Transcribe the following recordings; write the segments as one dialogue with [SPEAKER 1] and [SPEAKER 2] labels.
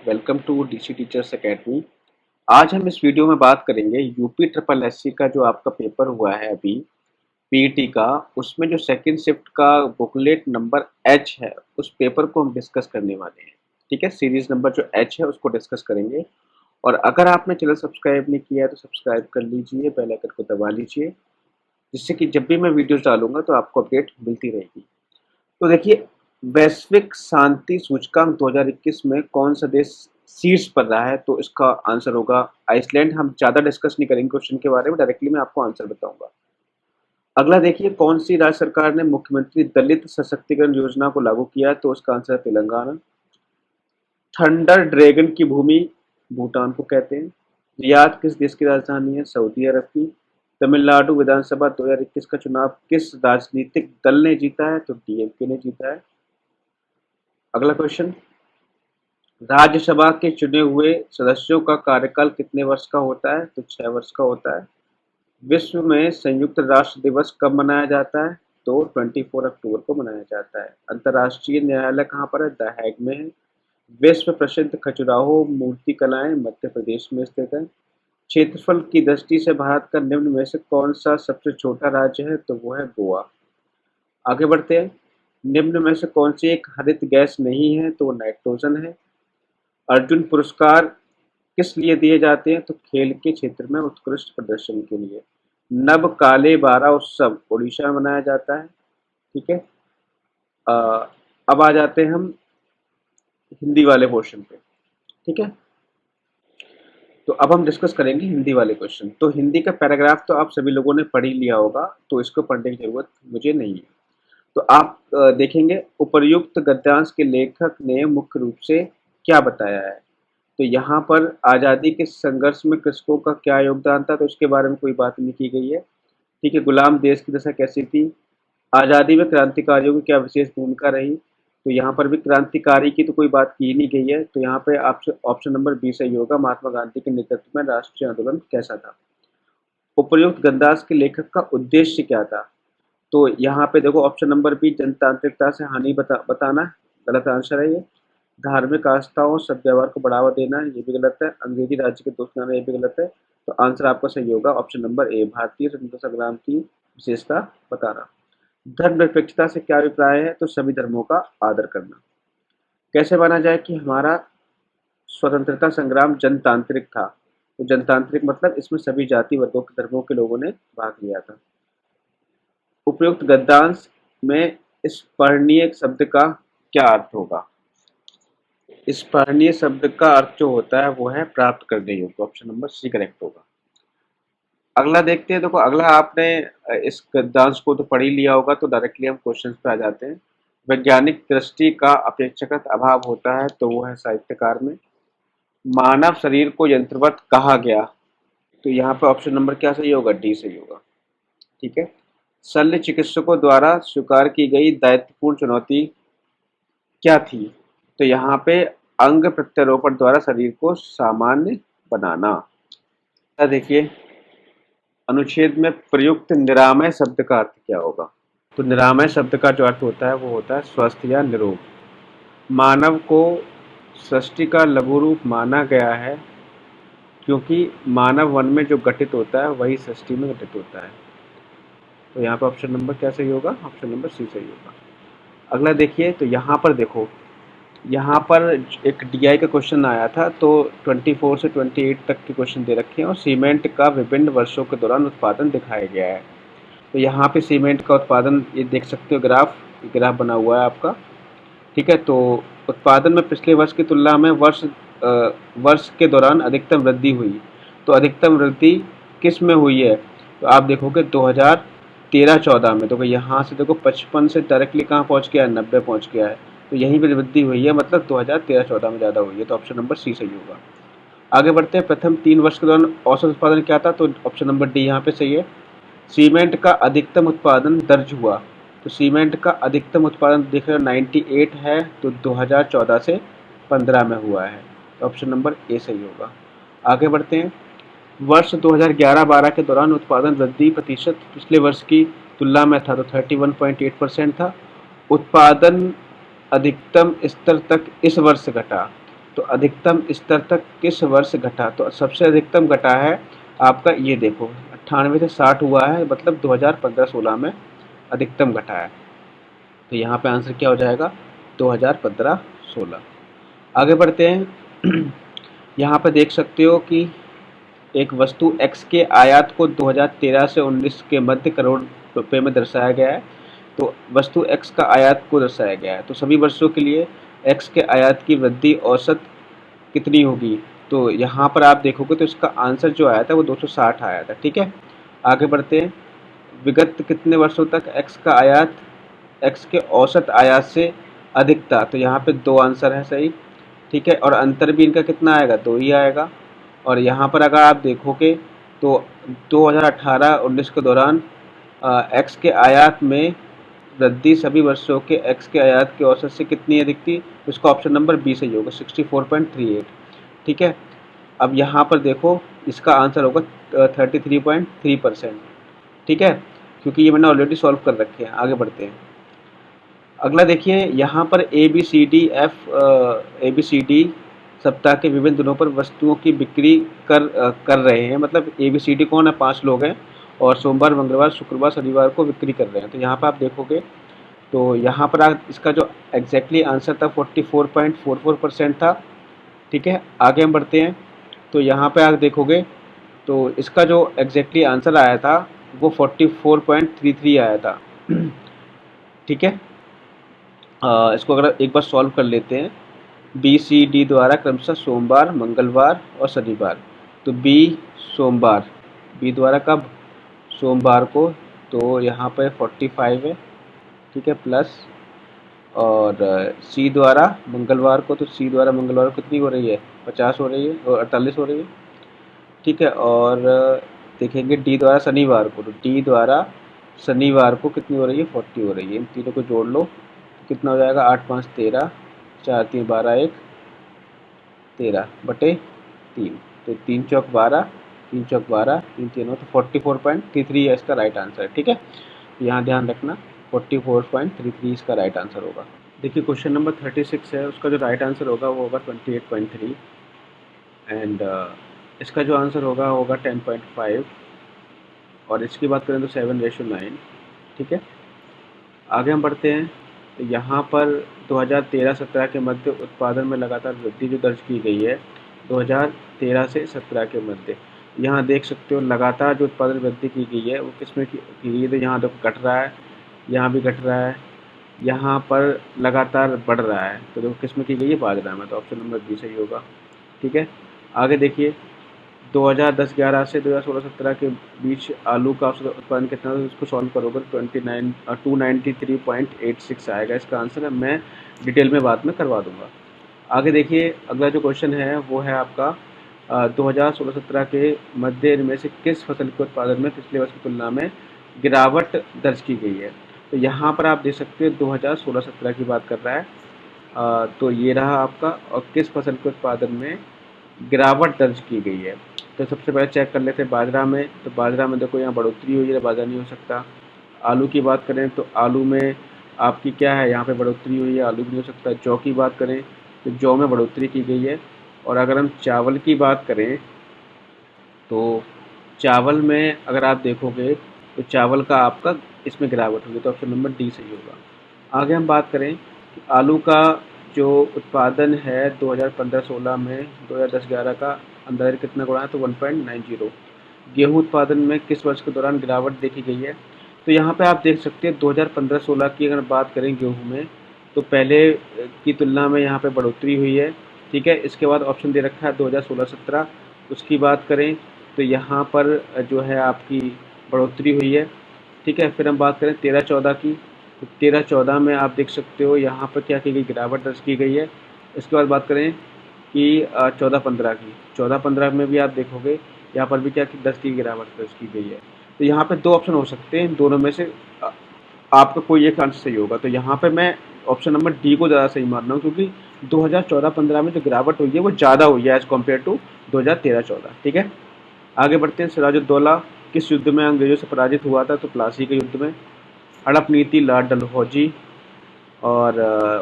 [SPEAKER 1] Welcome to DC teachers academy. आज हम इस वीडियो में बात करेंगे यूपी ट्रिपल एससी का जो आपका पेपर हुआ है अभी पीईटी का, उसमें जो सेकंड शिफ्ट का बुकलेट नंबर एच है उस पेपर को हम डिस्कस करने वाले हैं। ठीक है, सीरीज नंबर जो एच है उसको डिस्कस करेंगे। और अगर आपने चैनल सब्सक्राइब नहीं किया है तो सब्सक्राइब कर लीजिए, बेल आइकन को दबा लीजिए, जिससे कि जब भी मैं वीडियोस डालूंगा तो आपको अपडेट मिलती रहेगी। तो देखिए, वैश्विक शांति सूचकांक 2021 में कौन सा देश शीर्ष पर रहा है? तो इसका आंसर होगा आइसलैंड। हम ज्यादा डिस्कस नहीं करेंगे क्वेश्चन के बारे में, डायरेक्टली मैं आपको आंसर बताऊंगा। अगला देखिए, कौन सी राज्य सरकार ने मुख्यमंत्री दलित सशक्तिकरण योजना को लागू किया? तो उसका आंसर है तेलंगाना। थंडर ड्रैगन की भूमि भूटान को कहते हैं। रियाद किस देश की राजधानी है? सऊदी अरब की। तमिलनाडु विधानसभा 2021 का चुनाव किस राजनीतिक दल ने जीता है? तो डीएमके ने जीता है। अगला क्वेश्चन, राज्यसभा के चुने हुए सदस्यों का कार्यकाल कितने वर्ष का होता है? तो 6 वर्ष का होता है। विश्व में संयुक्त राष्ट्र दिवस कब मनाया जाता है? तो 24 अक्टूबर को मनाया जाता है। अंतर्राष्ट्रीय न्यायालय कहाँ पर है? द हैग में है। विश्व प्रसिद्ध खजुराहो मूर्ति कलाएं मध्य प्रदेश में स्थित है। क्षेत्रफल की दृष्टि से भारत का निम्न में से कौन सा सबसे छोटा राज्य है? तो वो है गोवा। आगे बढ़ते हैं, निम्न में से कौन सी एक हरित गैस नहीं है? तो वो नाइट्रोजन है। अर्जुन पुरस्कार किस लिए दिए जाते हैं? तो खेल के क्षेत्र में उत्कृष्ट प्रदर्शन के लिए। नव काले बारा उत्सव ओडिशा में मनाया जाता है। ठीक है। अ, अब आ जाते हैं हम हिंदी वाले पोर्शन पे। ठीक है, तो अब हम डिस्कस करेंगे हिंदी वाले क्वेश्चन। तो हिंदी का पैराग्राफ तो आप सभी लोगों ने पढ़ ही लिया होगा, तो इसको पढ़ने की जरूरत मुझे नहीं है। तो आप देखेंगे, उपर्युक्त गद्यांश के लेखक ने मुख्य रूप से क्या बताया है? तो यहाँ पर आज़ादी के संघर्ष में कृषकों का क्या योगदान था? तो उसके बारे में कोई बात नहीं की गई है। ठीक है, गुलाम देश की दशा कैसी थी? आज़ादी में क्रांतिकारियों की क्या विशेष भूमिका रही? तो यहाँ पर भी क्रांतिकारी की तो कोई बात की नहीं गई है। तो यहाँ पे आपसे ऑप्शन नंबर बी सही होगा, महात्मा गांधी के नेतृत्व में राष्ट्रीय आंदोलन कैसा था। उपर्युक्त गद्यांश के लेखक का उद्देश्य क्या था? तो यहाँ पे देखो, ऑप्शन नंबर बी जनतांत्रिकता से हानि बताना गलत आंसर है ये। धार्मिक आस्थाओं सद्व्यवहार को बढ़ावा देना, ये भी गलत है। अंग्रेजी राज्य के दोस्त बनाना, ये भी गलत है। तो आंसर आपका सही होगा ऑप्शन नंबर ए, भारतीय स्वतंत्रता संग्राम की विशेषता बताना। धर्मनिरपेक्षता से क्या अभिप्राय है? तो सभी धर्मों का आदर करना। कैसे माना जाए कि हमारा स्वतंत्रता संग्राम जनतांत्रिक था? तो जनतांत्रिक मतलब इसमें सभी जाति वर्गों के धर्मों के लोगों ने भाग लिया था। उपयुक्त गद्यांश में स्पर्णीय शब्द का क्या अर्थ होगा? स्पर्णीय शब्द का अर्थ जो होता है वो है प्राप्त करने योग्य। ऑप्शन नंबर सी करेक्ट होगा। अगला देखते हैं। देखो, अगला आपने इस गद्यांश को तो पढ़ ही लिया होगा, तो डायरेक्टली हम क्वेश्चंस पे आ जाते हैं। वैज्ञानिक दृष्टि का अपेक्षाकृत अभाव होता है, तो वो है साहित्यकार में। मानव शरीर को यंत्रवत कहा गया? तो यहाँ पे ऑप्शन नंबर क्या सही होगा? डी सही होगा। ठीक है। शल्य चिकित्सकों द्वारा स्वीकार की गई दायित्वपूर्ण चुनौती क्या थी? तो यहाँ पे अंग प्रत्यारोपण द्वारा शरीर को सामान्य बनाना। देखिए, अनुच्छेद में प्रयुक्त निरामय शब्द का अर्थ क्या होगा? तो निरामय शब्द का जो अर्थ होता है वो होता है स्वस्थ या निरोग। मानव को सृष्टि का लघु रूप माना गया है, क्योंकि मानव वन में जो घटित होता है वही सृष्टि में घटित होता है। तो यहाँ पर ऑप्शन नंबर क्या सही होगा? ऑप्शन नंबर सी सही होगा। अगला देखिए, तो यहाँ पर देखो, यहाँ पर एक डीआई का क्वेश्चन आया था, तो 24 से 28 तक के क्वेश्चन दे रखे हैं और सीमेंट का विभिन्न वर्षों के दौरान उत्पादन दिखाया गया है। तो यहाँ पे सीमेंट का उत्पादन ये देख सकते हो, ग्राफ बना हुआ है आपका। ठीक है, तो उत्पादन में पिछले वर्ष की तुलना में वर्ष के दौरान अधिकतम वृद्धि हुई। तो अधिकतम वृद्धि किस में हुई है? तो आप देखोगे 2013-14 में। तो यहाँ से देखो 55 से डायरेक्टली कहाँ पहुँच गया है? 90 पहुँच गया है। तो यहीं पर वृद्धि हुई है, मतलब 2013-14 में ज़्यादा हुई है। तो ऑप्शन नंबर सी सही होगा। आगे बढ़ते हैं। प्रथम 3 वर्ष के दौरान औसत उत्पादन क्या था? तो ऑप्शन नंबर डी यहाँ पे सही है। सीमेंट का अधिकतम उत्पादन दर्ज हुआ। तो सीमेंट का अधिकतम उत्पादन देख रहे हो 98 है, तो 2014 से 15 में हुआ है। तो ऑप्शन नंबर ए सही होगा। आगे बढ़ते हैं। वर्ष 2011-12 के दौरान उत्पादन वृद्धि प्रतिशत पिछले वर्ष की तुलना में था, तो 31.8% था। उत्पादन अधिकतम स्तर तक इस वर्ष घटा। तो अधिकतम स्तर तक किस वर्ष घटा? तो सबसे अधिकतम घटा है आपका, ये देखो 98 से 60 हुआ है, मतलब 2015-16 में अधिकतम घटा है। तो यहाँ पे आंसर क्या हो जाएगा? 2015-16। आगे बढ़ते हैं। यहाँ पे देख सकते हो कि एक वस्तु X के आयात को 2013 से 19 के मध्य करोड़ रुपए में दर्शाया गया है। तो वस्तु X का आयात को दर्शाया गया है, तो सभी वर्षों के लिए X के आयात की वृद्धि औसत कितनी होगी? तो यहाँ पर आप देखोगे तो इसका आंसर जो आया था वो 260 आया था। ठीक है, आगे बढ़ते हैं। विगत कितने वर्षों तक X का आयात X के औसत आयात से अधिक था? तो यहाँ पे 2 आंसर है सही। ठीक है, और अंतर भी इनका कितना आएगा? 2 ही आएगा। और यहाँ पर अगर आप देखोगे तो 2018-19 के दौरान एक्स के आयात में वृद्धि सभी वर्षों के एक्स के आयात के औसत से कितनी अधिक थी? तो इसका ऑप्शन नंबर बी सही होगा, 64.38। ठीक है, अब यहाँ पर देखो इसका आंसर होगा 33.3%। ठीक है, क्योंकि ये मैंने ऑलरेडी सॉल्व कर रखे हैं। आगे बढ़ते हैं। अगला देखिए, यहाँ पर ए बी सी डी सप्ताह के विभिन्न दिनों पर वस्तुओं की बिक्री कर रहे हैं। मतलब ए बी सी डी कौन है? 5 लोग हैं, और सोमवार, मंगलवार, शुक्रवार, शनिवार को बिक्री कर रहे हैं। तो यहाँ पर आप देखोगे तो यहाँ पर आप इसका जो एग्जैक्टली आंसर था 44.44% था। ठीक है, आगे हम बढ़ते हैं। तो यहाँ पे आप देखोगे तो इसका जो एग्जैक्टली आंसर आया था वो 44.33 आया था। ठीक है, इसको अगर एक बार सॉल्व कर लेते हैं। बी सी डी द्वारा क्रमशः सोमवार, मंगलवार और शनिवार। तो बी सोमवार, बी द्वारा कब? सोमवार को। तो यहाँ पे 45 है। ठीक है, प्लस और सी द्वारा मंगलवार को, तो सी द्वारा मंगलवार को कितनी हो रही है? 50 हो रही है और 48 हो रही है। ठीक है, और देखेंगे डी द्वारा शनिवार को, तो डी द्वारा शनिवार को कितनी हो रही है? 40 हो रही है। इन तीनों को जोड़ लो तो कितना हो जाएगा? 8 5 13, 4 3 12, 1 13 बटे 3। तो 3 चौक 12, 3 चौक 12, 3 तीनों, तो 44.33 है इसका राइट आंसर। ठीक है, यहाँ ध्यान रखना 44.33 इसका राइट आंसर होगा। देखिए क्वेश्चन नंबर 36 है, उसका जो राइट आंसर होगा वो होगा 28.3, एंड इसका जो आंसर होगा 10.5, और इसकी बात करें तो 7:9। ठीक है, आगे हम बढ़ते हैं। तो यहाँ पर 2013-17 के मध्य उत्पादन में लगातार वृद्धि जो दर्ज की गई है 2013 से 17 के मध्य, यहाँ देख सकते हो लगातार जो उत्पादन वृद्धि की गई है वो किसमें की गई है? तो यहाँ देखो घट रहा है, यहाँ भी घट रहा है, यहाँ पर लगातार बढ़ रहा है। तो देखो किसमें की गई है? बाजरा में। तो ऑप्शन नंबर बी सही होगा। ठीक है, आगे देखिए 2010-11 से 2016-17 के बीच आलू का औसत उत्पादन कितना था? उसको सॉल्व करोगे 293.86 आएगा इसका आंसर है। मैं डिटेल में बाद में करवा दूंगा। आगे देखिए, अगला जो क्वेश्चन है वो है आपका 2016-17 के मध्य इनमें से किस फसल के उत्पादन में पिछले वर्ष की तुलना में गिरावट दर्ज की गई है? तो यहाँ पर आप देख सकते हो 2016-17 की बात कर रहा है। तो ये रहा आपका, और किस फसल के उत्पादन में गिरावट दर्ज की गई है? तो सबसे पहले चेक कर लेते हैं बाजरा में। तो बाजरा में देखो यहाँ बढ़ोतरी हुई है, बाजरा नहीं हो सकता। आलू की बात करें तो आलू में आपकी क्या है? यहाँ पे बढ़ोतरी हुई है, आलू भी नहीं हो सकता। जौ की बात करें तो जौ में बढ़ोतरी की गई है। और अगर हम चावल की बात करें तो चावल में अगर आप देखोगे तो चावल का आपका इसमें गिरावट होगी। तो ऑप्शन नंबर डी सही होगा। आगे हम बात करें कि आलू का जो उत्पादन है 2015-16 में 2010-11 का अंदाजा कितना गुणा है? तो 1.90। गेहूं उत्पादन में किस वर्ष के दौरान गिरावट देखी गई है? तो यहाँ पे आप देख सकते हैं 2015-16 की अगर बात करें गेहूं में, तो पहले की तुलना में यहाँ पे बढ़ोतरी हुई है। ठीक है, इसके बाद ऑप्शन दे रखा है 2016-17, उसकी बात करें तो यहाँ पर जो है आपकी बढ़ोतरी हुई है। ठीक है, फिर हम बात करें 13-14 की, तो 13-14 में आप देख सकते हो यहाँ पर क्या की गई? गिरावट दर्ज की गई है। इसके बाद बात करें कि 14-15 की, 14-15 में भी आप देखोगे यहाँ पर भी क्या की 10 की गिरावट दर्ज की गई है। तो यहाँ पे 2 ऑप्शन हो सकते हैं, दोनों में से आपका कोई एक आंसर सही होगा। तो यहाँ पे मैं ऑप्शन नंबर डी को ज़्यादा सही मान रहा हूँ, क्योंकि 2014-15 में जो गिरावट हुई है वो ज़्यादा हुई है एज़ कम्पेयर टू 2013-14। ठीक है, आगे बढ़ते हैं। सिराजुद्दौला किस युद्ध में अंग्रेजों से पराजित हुआ था? तो प्लासी के युद्ध में। हड़प नीति लॉर्ड डलहौजी। और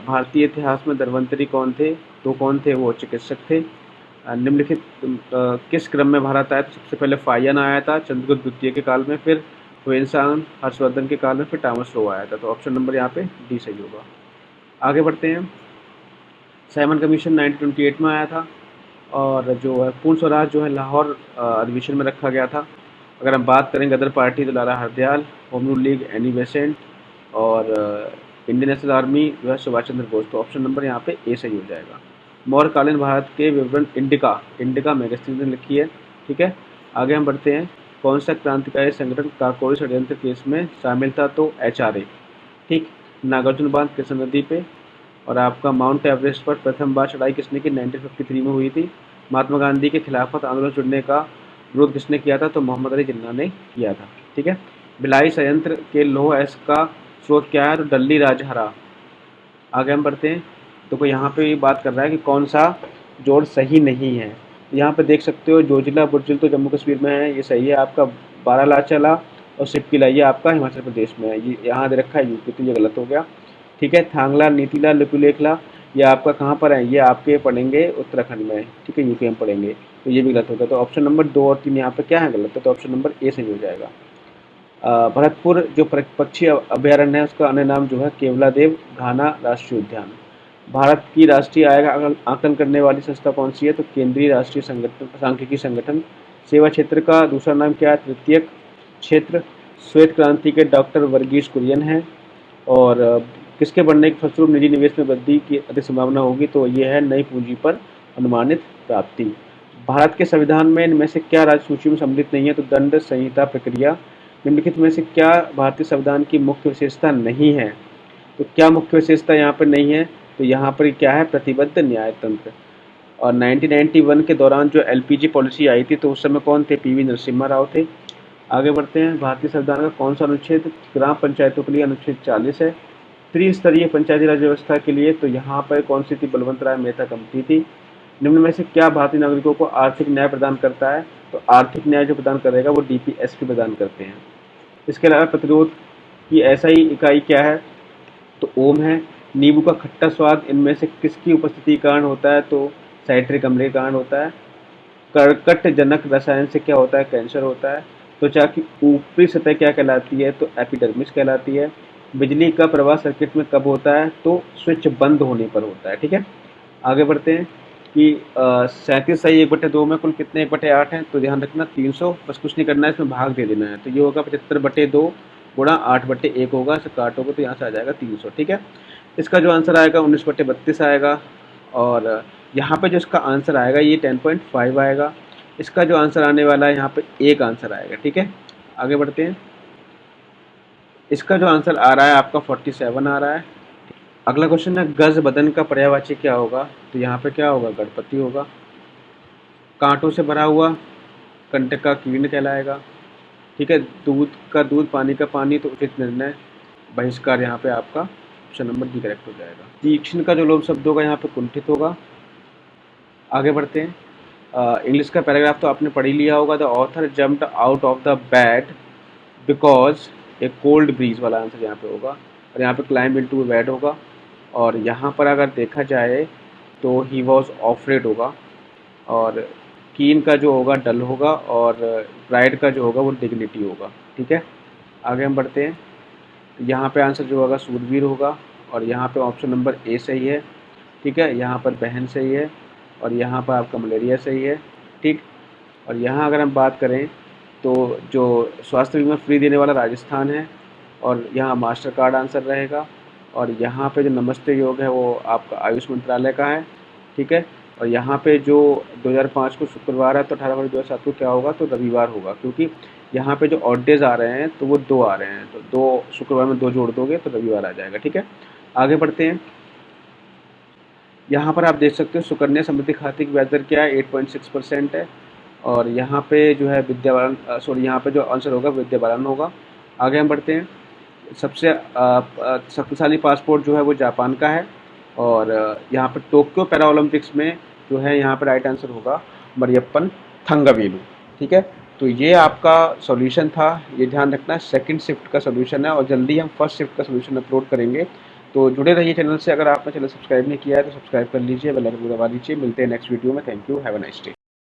[SPEAKER 1] भारतीय इतिहास में धन्वंतरी कौन थे? तो कौन थे? वो चिकित्सक थे। निम्नलिखित किस क्रम में भारत आया? तो सबसे पहले फाहियान आया था चंद्रगुप्त द्वितीय के काल में, फिर ह्वेनसांग हर्षवर्धन के काल में, फिर टॉमस लो आया था। तो ऑप्शन नंबर यहाँ पे डी सही होगा। आगे बढ़ते हैं। साइमन कमीशन 1928 में आया था, और जो है पूर्ण स्वराज जो है लाहौर अधिवेशन में रखा गया था। अगर हम बात करें गदर पार्टी तो Lala Hardayal, home rule league Annie Besant, और इंडियन नेशनल आर्मी जो है सुभाष चंद्र बोस। तो ऑप्शन नंबर यहाँ पे ए सही हो जाएगा। मौर्यकालीन भारत के विवरण इंडिका मैगजीन ने लिखी है। ठीक है, आगे हम बढ़ते हैं। कौन सा क्रांतिकारी संगठन काकोरी षड्यंत्र केस में शामिल था? तो HRA। ठीक, नागार्जुन बांध कृष्ण नदी पे। और आपका माउंट एवरेस्ट पर प्रथम बार चढ़ाई किसने की? 1953 में हुई थी। महात्मा गांधी के खिलाफत आंदोलन जुड़ने का विरोध किसने किया था? तो मोहम्मद अली जिन्ना ने किया था। ठीक है, भिलाई संयंत्र के लौह अयस्क का स्रोत क्या है? तो डल्ली राजहरा। आगे हम बढ़ते हैं। तो कोई यहाँ पे बात कर रहा है कि कौन सा जोड़ सही नहीं है। तो यहाँ पे देख सकते हो जोजिला बुर्जिल तो जम्मू कश्मीर में है, ये सही है आपका। बारालाचाला और सिपकिला ये आपका हिमाचल प्रदेश में है, ये यहाँ दे रखा है यूपी, तो ये गलत हो गया। ठीक है, थांगला नीतीला लिपुलेखला ये आपका कहाँ पर है? ये आपके पढ़ेंगे उत्तराखंड में। ठीक है, यूपी में पढ़ेंगे, तो ये भी गलत हो गया। तो ऑप्शन नंबर 2 और 3 यहाँ पे क्या है? गलत है। तो ऑप्शन नंबर ए सही हो जाएगा। भरतपुर जो पक्षी अभयारण्य है उसका अन्य नाम जो है केवलादेव घाना राष्ट्रीय उद्यान। भारत की राष्ट्रीय आय का आकलन करने वाली संस्था कौन सी है? तो केंद्रीय राष्ट्रीय सांख्यिकी संगठन। सेवा क्षेत्र का दूसरा नाम क्या है? तृतीयक क्षेत्र। श्वेत क्रांति के डॉक्टर वर्गीस कुरियन हैं। और किसके बढ़ने के फलस्वरूप निजी निवेश में वृद्धि की अधिक संभावना होगी? तो ये है नई पूंजी पर अनुमानित प्राप्ति। भारत के संविधान में इनमें से क्या राज्य सूची में सम्मिलित नहीं है? तो दंड संहिता प्रक्रिया। निम्नलिखित में से क्या भारतीय संविधान की मुख्य विशेषता नहीं है? तो क्या मुख्य विशेषता यहाँ पर नहीं है? तो यहाँ पर क्या है? प्रतिबद्ध न्यायतंत्र। और 1991 के दौरान जो LPG पॉलिसी आई थी तो उस समय कौन थे? PV नरसिम्हा राव थे। आगे बढ़ते हैं। भारतीय संविधान का कौन सा अनुच्छेद ग्राम पंचायतों के लिए अनुच्छेद 40 है? त्रिस्तरीय पंचायती राज व्यवस्था के लिए तो यहाँ पर कौन सी थी? बलवंत राय मेहता कमेटी थी। निम्न में से क्या भारतीय नागरिकों को आर्थिक न्याय प्रदान करता है? तो आर्थिक न्याय जो प्रदान करेगा वो DPSP प्रदान करते हैं। इसके अलावा प्रतिरोध की ऐसा ही इकाई क्या है? तो ओम है। नींबू का खट्टा स्वाद इनमें से किसकी उपस्थिति के कारण होता है? तो साइट्रिक अम्ल के कारण होता है। कर्कटजनक रसायन से क्या होता है? कैंसर होता है। त्वचा की ऊपरी सतह क्या कहलाती है? तो एपिडर्मिस कहलाती है। बिजली का प्रवाह सर्किट में कब होता है? तो स्विच बंद होने पर होता है। ठीक है, आगे बढ़ते हैं कि 37 सही 1/2 में कुल कितने 1/8 हैं? तो ध्यान रखना 300, बस कुछ नहीं करना है, इसमें भाग दे देना है। तो ये होगा 75/2 गुणा 8/1 होगा, इसे काटोगे तो यहाँ से आ जाएगा 300। ठीक है, इसका जो आंसर आएगा 19/32 आएगा। और यहाँ पे जो इसका आंसर आएगा ये 10.5 आएगा। इसका जो आंसर आने वाला है यहाँ पे एक आंसर आएगा। ठीक है, आगे बढ़ते हैं। इसका जो आंसर आ रहा है आपका 47 आ रहा है। अगला क्वेश्चन है गज बदन का पर्यायवाची क्या होगा? तो यहाँ पे क्या होगा? गणपति होगा। कांटों से भरा हुआ कंटक का कीर्ण कहलाएगा। ठीक है, दूध का दूध, पानी का पानी, तो उचित निर्णय बहिष्कार यहाँ पे आपका ऑप्शन नंबर डी करेक्ट हो जाएगा। तीक्ष्ण का जो लोभ शब्द होगा यहाँ पे कुंठित होगा। आगे बढ़ते हैं। इंग्लिश का पैराग्राफ तो आपने पढ़ ही लिया होगा। The author jumped out of the bed because A cold bridge वाला आंसर यहाँ पे होगा। और यहाँ पे क्लाइंब इनटू ए बेड होगा। और यहाँ पर अगर देखा जाए तो ही वॉज ऑफरेड होगा। और कीन का जो होगा डल होगा। और प्राइड का जो होगा वो डिग्निटी होगा। ठीक है, आगे हम बढ़ते हैं। यहाँ पे आंसर जो होगा सूरवीर होगा। और यहाँ पे ऑप्शन नंबर ए सही है। ठीक है, यहाँ पर बहन सही है। और यहाँ पर आपका मलेरिया सही है। ठीक, और यहाँ अगर हम बात करें तो जो स्वास्थ्य बीमा फ्री देने वाला राजस्थान है। और यहाँ मास्टर कार्ड आंसर रहेगा। और यहाँ पे जो नमस्ते योग है वो आपका आयुष मंत्रालय का है। ठीक है, और यहाँ पे जो 2005 को शुक्रवार है तो 18 फरवरी 2007 को क्या होगा? तो रविवार होगा, क्योंकि यहाँ पे जो ऑड डेज आ रहे हैं तो वो 2 आ रहे हैं। तो 2 शुक्रवार में 2 जोड़ दोगे तो रविवार आ जाएगा। ठीक है, आगे बढ़ते हैं। यहाँ पर आप देख सकते हो सुकन्या समृद्धि खाते की ब्याज दर क्या है? 8.6% है। और यहाँ पे जो है विद्या बालन यहाँ पे जो आंसर होगा विद्या बालन होगा। आगे हम बढ़ते हैं। सबसे शक्तिशाली पासपोर्ट जो है वो जापान का है। और यहाँ पर टोक्यो पैरा ओलंपिक्स में जो है यहाँ पर राइट आंसर होगा मरियप्पन थंगावेलु। ठीक है, तो ये आपका सॉल्यूशन था, ये ध्यान रखना। सेकंड शिफ्ट का सॉल्यूशन है और जल्दी हम फर्स्ट शिफ्ट का सॉल्यूशन अपलोड करेंगे। तो जुड़े रहिए चैनल से। अगर आपने चैनल सब्सक्राइब नहीं किया है तो सब्सक्राइब कर लीजिए, बेल आइकन को दबा लीजिए। मिलते हैं नेक्स्ट वीडियो में। Thank you, have a nice day.